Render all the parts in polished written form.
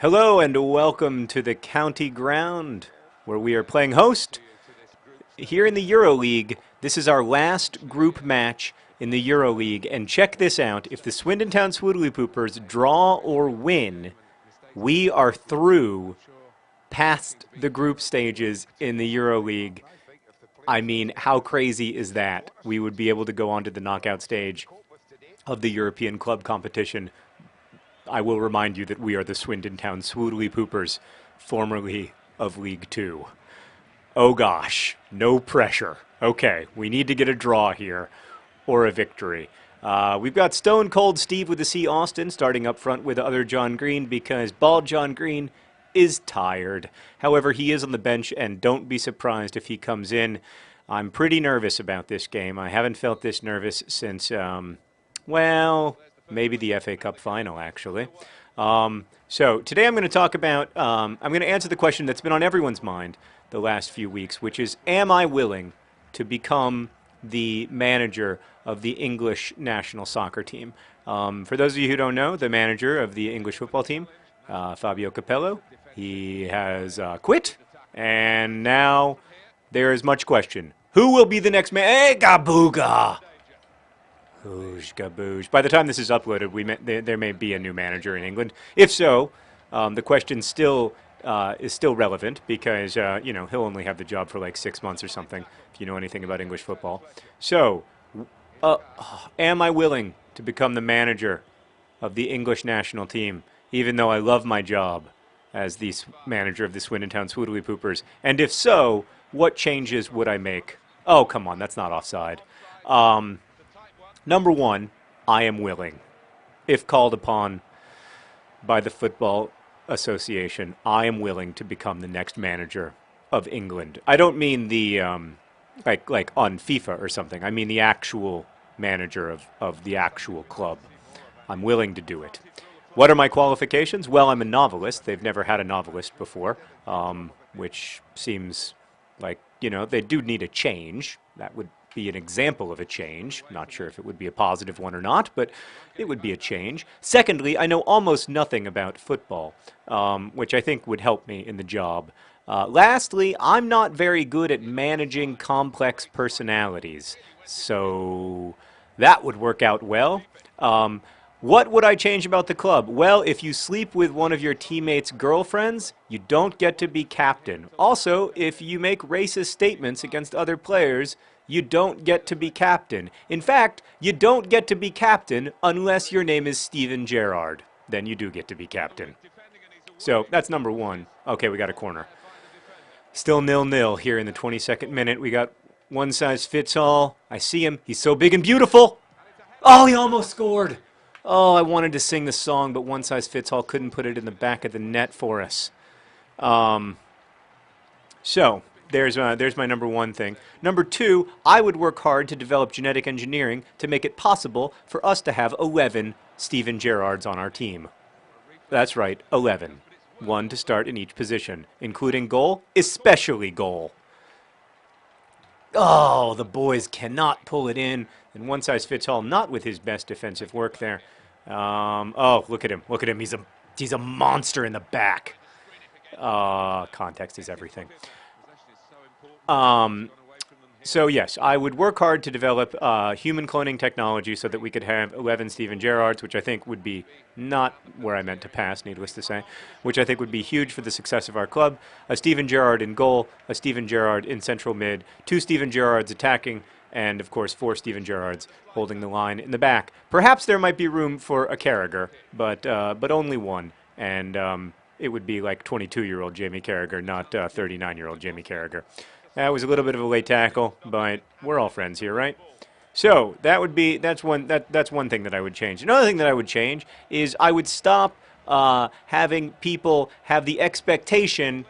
Hello and welcome to the county ground where we are playing host here in the EuroLeague. This is our last group match in the EuroLeague, and check this out. If the Swindon Town Swoodly-Poopers draw or win, we are through past the group stages in the EuroLeague. I mean, how crazy is that? We would be able to go on to the knockout stage of the European club competition. I will remind you that we are the Swindon Town Swoodly-Poopers, formerly of League 2. Oh gosh, no pressure. Okay, we need to get a draw here, or a victory. We've got Stone Cold Steve with the C. Austin starting up front with other John Green because Bald John Green is tired. However, he is on the bench, and don't be surprised if he comes in. I'm pretty nervous about this game. I haven't felt this nervous since, well, maybe the FA Cup final, actually. So today I'm going to talk about, I'm going to answer the question that's been on everyone's mind the last few weeks, which is, am I willing to become the manager of the English national soccer team? For those of you who don't know, the manager of the English football team, Fabio Capello, he has quit, and now there is much question. Who will be the next man? Hey, Gabuga! Boosh, gaboosh. By the time this is uploaded, there may be a new manager in England. If so, the question still is still relevant because you know, he'll only have the job for like 6 months or something. If you know anything about English football, so am I willing to become the manager of the English national team, even though I love my job as the manager of the Swindon Town Swoodly-Poopers? And if so, what changes would I make? Oh, come on, that's not offside. Number one, I am willing. If called upon by the Football Association, I am willing to become the next manager of England. I don't mean the, like on FIFA or something. I mean the actual manager of the actual club. I'm willing to do it. What are my qualifications? Well, I'm a novelist. They've never had a novelist before, which seems like, you know, they do need a change. That would be an example of a change. Not sure if it would be a positive one or not, but it would be a change. Secondly, I know almost nothing about football, which I think would help me in the job. Lastly, I'm not very good at managing complex personalities, so that would work out well. What would I change about the club? Well, if you sleep with one of your teammates' girlfriends, you don't get to be captain. Also, if you make racist statements against other players, you don't get to be captain. In fact, you don't get to be captain unless your name is Steven Gerrard. Then you do get to be captain. So that's number one. Okay, we got a corner. Still 0-0 here in the 22nd minute. We got one size fits all. I see him. He's so big and beautiful. Oh, he almost scored. Oh, I wanted to sing the song, but one size fits all couldn't put it in the back of the net for us. So there's my number one thing. Number two, I would work hard to develop genetic engineering to make it possible for us to have 11 Steven Gerrards on our team. That's right, 11. One to start in each position, including goal, especially goal. Oh, the boys cannot pull it in, and one size fits all, not with his best defensive work there. Oh, look at him. Look at him. He's a monster in the back. Context is everything. So yes, I would work hard to develop human cloning technology so that we could have 11 Steven Gerrards, which I think would be not where I meant to pass, needless to say, which I think would be huge for the success of our club. A Steven Gerrard in goal, a Steven Gerrard in central mid, 2 Steven Gerrards attacking, and of course 4 Steven Gerrards holding the line in the back. Perhaps there might be room for a Carragher, but only one, and it would be like 22-year-old Jamie Carragher, not 39-year-old Jamie Carragher. That was a little bit of a late tackle, but we're all friends here, right? So that's one thing that I would change. Another thing that I would change is I would stop having people have the expectation,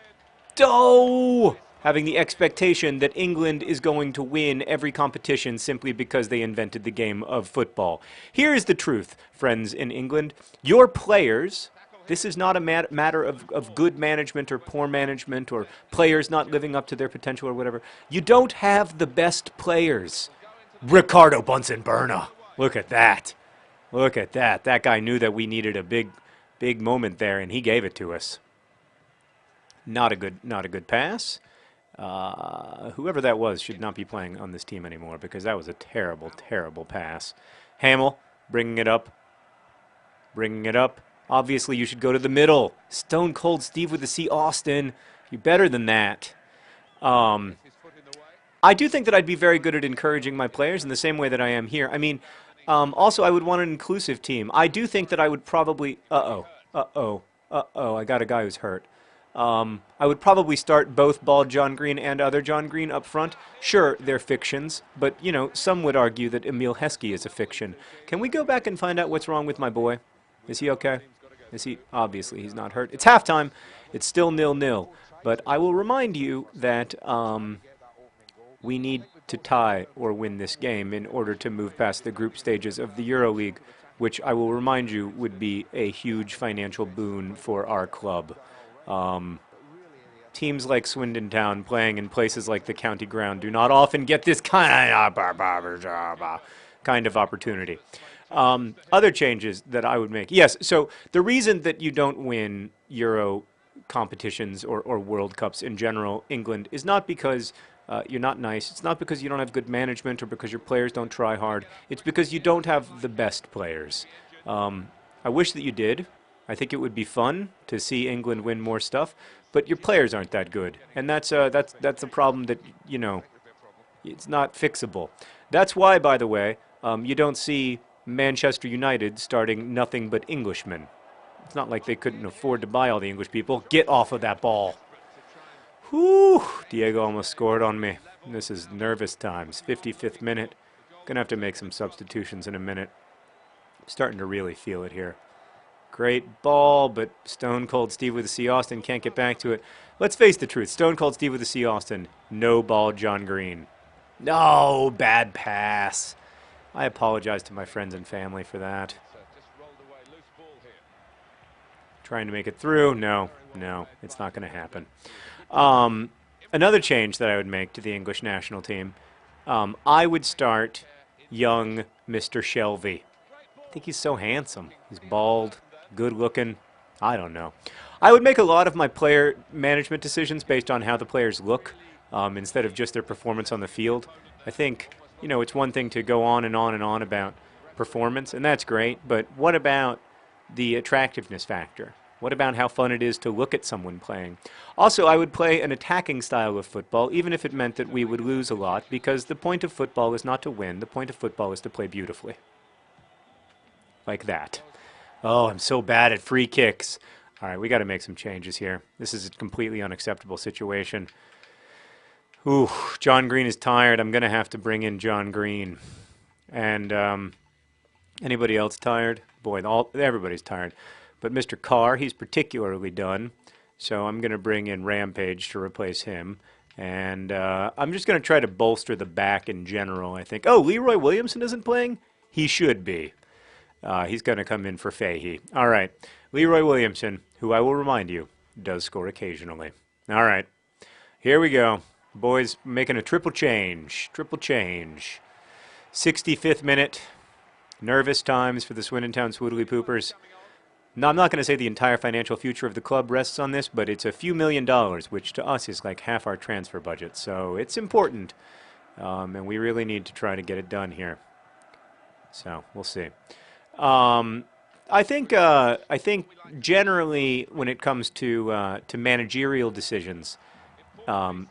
having the expectation that England is going to win every competition simply because they invented the game of football. Here is the truth, friends in England. Your players. This is not a matter of good management or poor management or players not living up to their potential or whatever. You don't have the best players. Ricardo Bunsen-Berna. Look at that. Look at that. That guy knew that we needed a big Big moment there, and he gave it to us. Not a good pass. Whoever that was should not be playing on this team anymore because that was a terrible, terrible pass. Hamill bringing it up. Bringing it up. Obviously, you should go to the middle. Stone Cold Steve with the C. Austin. You're better than that. I do think that I'd be very good at encouraging my players in the same way that I am here. I mean, also, I would want an inclusive team. I do think that I would probably... I got a guy who's hurt. I would probably start both Bald John Green and other John Green up front. Sure, they're fictions, but, you know, some would argue that Emil Heskey is a fiction. Can we go back and find out what's wrong with my boy? Is he okay? Is he? Obviously, he's not hurt. It's halftime. It's still 0-0. But I will remind you that we need to tie or win this game in order to move past the group stages of the EuroLeague, which I will remind you would be a huge financial boon for our club. Teams like Swindon Town playing in places like the county ground do not often get this kind of opportunity. Other changes that I would make. Yes, so the reason that you don't win Euro competitions or World Cups in general, England, is not because you're not nice. It's not because you don't have good management or because your players don't try hard. It's because you don't have the best players. I wish that you did. I think it would be fun to see England win more stuff, but your players aren't that good, and that's a problem that, you know, it's not fixable. That's why, by the way, you don't see Manchester United starting nothing but Englishmen. It's not like they couldn't afford to buy all the English people. Get off of that ball. Whew, Diego almost scored on me. This is nervous times. 55th minute. Gonna have to make some substitutions in a minute. I'm starting to really feel it here. Great ball, but Stone Cold Steve with the C. Austin can't get back to it. Let's face the truth. Stone Cold Steve with the C. Austin. No ball, John Green. No, bad pass. I apologize to my friends and family for that. Trying to make it through. No, it's not going to happen. Another change that I would make to the English national team, I would start young Mr. Shelvey. I think he's so handsome. He's bald, good looking. I don't know. I would make a lot of my player management decisions based on how the players look instead of just their performance on the field. I think, you know, it's one thing to go on and on and on about performance, and that's great, but what about the attractiveness factor? What about how fun it is to look at someone playing? Also, I would play an attacking style of football, even if it meant that we would lose a lot, because the point of football is not to win. The point of football is to play beautifully. Like that. Oh, I'm so bad at free kicks. All right, we got to make some changes here. This is a completely unacceptable situation. Ooh, John Green is tired. I'm going to have to bring in John Green. And anybody else tired? Boy, everybody's tired. But Mr. Carr, he's particularly done. So I'm going to bring in Rampage to replace him. And I'm just going to try to bolster the back in general, I think. Oh, Leroy Williamson isn't playing? He should be. He's going to come in for Fahey. All right. Leroy Williamson, who I will remind you, does score occasionally. All right. Here we go. Boys making a triple change. Triple change. 65th minute. Nervous times for the Swindon Town Swoodly Poopers. Now, I'm not going to say the entire financial future of the club rests on this, but it's a few $1,000,000, which to us is like half our transfer budget. So it's important, and we really need to try to get it done here. So we'll see. I think generally when it comes to managerial decisions,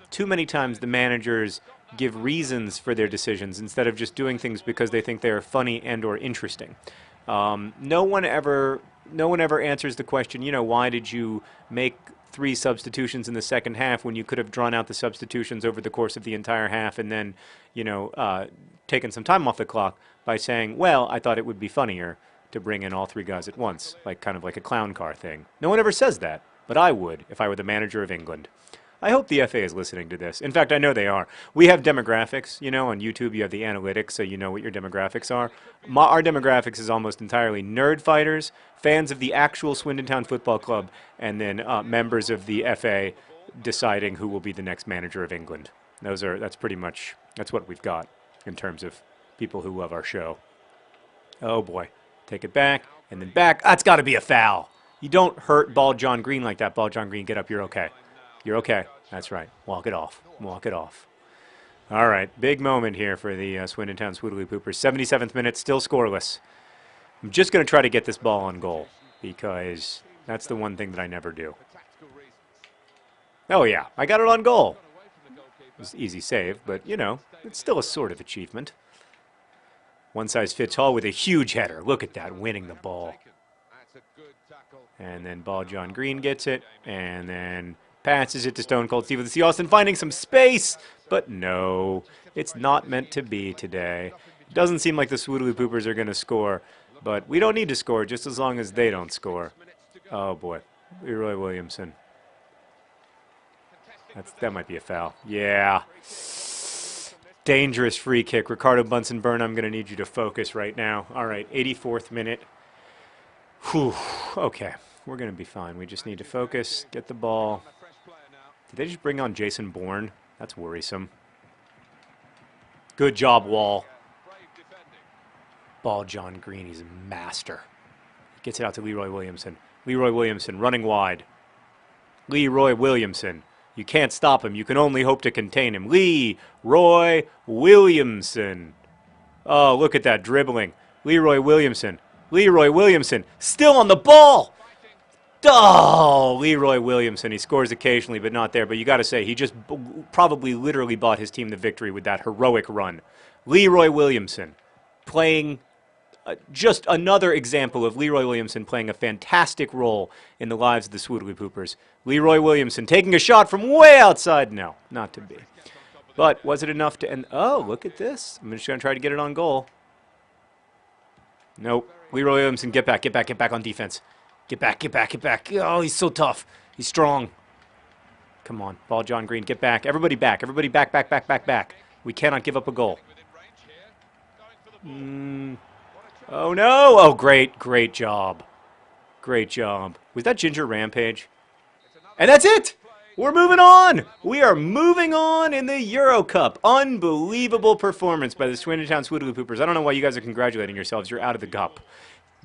too many times the managers give reasons for their decisions instead of just doing things because they think they are funny and or interesting. No one ever answers the question, you know, why did you make 3 substitutions in the second half when you could have drawn out the substitutions over the course of the entire half and then, you know, taken some time off the clock by saying, well, I thought it would be funnier to bring in all 3 guys at once, like kind of like a clown car thing. No one ever says that, but I would if I were the manager of England. I hope the FA is listening to this. In fact, I know they are. We have demographics, you know, on YouTube you have the analytics, so you know what your demographics are. Our demographics is almost entirely nerd fighters, fans of the actual Swindon Town Football Club, and then members of the FA deciding who will be the next manager of England. That's pretty much, that's what we've got in terms of people who love our show. Oh boy. Take it back, and then back. That's got to be a foul. You don't hurt Ball John Green like that. Ball John Green, get up. You're okay. You're okay. That's right. Walk it off. Walk it off. All right. Big moment here for the Swindon Town Swoodly Poopers. 77th minute, still scoreless. I'm just going to try to get this ball on goal because that's the one thing that I never do. Oh, yeah. I got it on goal. It was an easy save, but, you know, it's still a sort of achievement. One size fits all with a huge header. Look at that, winning the ball. And then Ball John Green gets it, and then passes it to Stone Cold Steve with the Austin, finding some space, but no, it's not meant to be today. It doesn't seem like the Swoodly Poopers are going to score, but we don't need to score just as long as they don't score. Oh boy, Leroy Williamson. That might be a foul. Yeah. Dangerous free kick. Ricardo Bunsen-Byrne, I'm going to need you to focus right now. All right, 84th minute. Whew. Okay, we're going to be fine. We just need to focus, get the ball. Did they just bring on Jason Bourne? That's worrisome. Good job, Wall. Ball John Green, he's a master. Gets it out to Leroy Williamson. Leroy Williamson running wide. Leroy Williamson. You can't stop him. You can only hope to contain him. Leroy Williamson. Oh, look at that dribbling. Leroy Williamson. Leroy Williamson. Still on the ball. Oh, Leroy Williamson. He scores occasionally, but not there. But you got to say, he just probably literally bought his team the victory with that heroic run. Leroy Williamson playing just another example of Leroy Williamson playing a fantastic role in the lives of the Swoodly Poopers. Leroy Williamson taking a shot from way outside. No, not to be. But was it enough to end? Oh, look at this. I'm just going to try to get it on goal. Nope. Leroy Williamson, get back on defense. Get back. Oh, he's so tough. He's strong. Come on. Ball John Green, get back. Everybody back. Everybody back. We cannot give up a goal. Oh, no. Oh, great job. Great job. Was that Ginger Rampage? And that's it. We're moving on. We are moving on in the Euro Cup. Unbelievable performance by the Swindon Town Swoodly Poopers. I don't know why you guys are congratulating yourselves. You're out of the cup.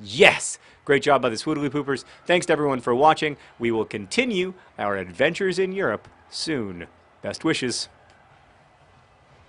Yes. Great job by the Swoodly Poopers. Thanks to everyone for watching. We will continue our adventures in Europe soon. Best wishes.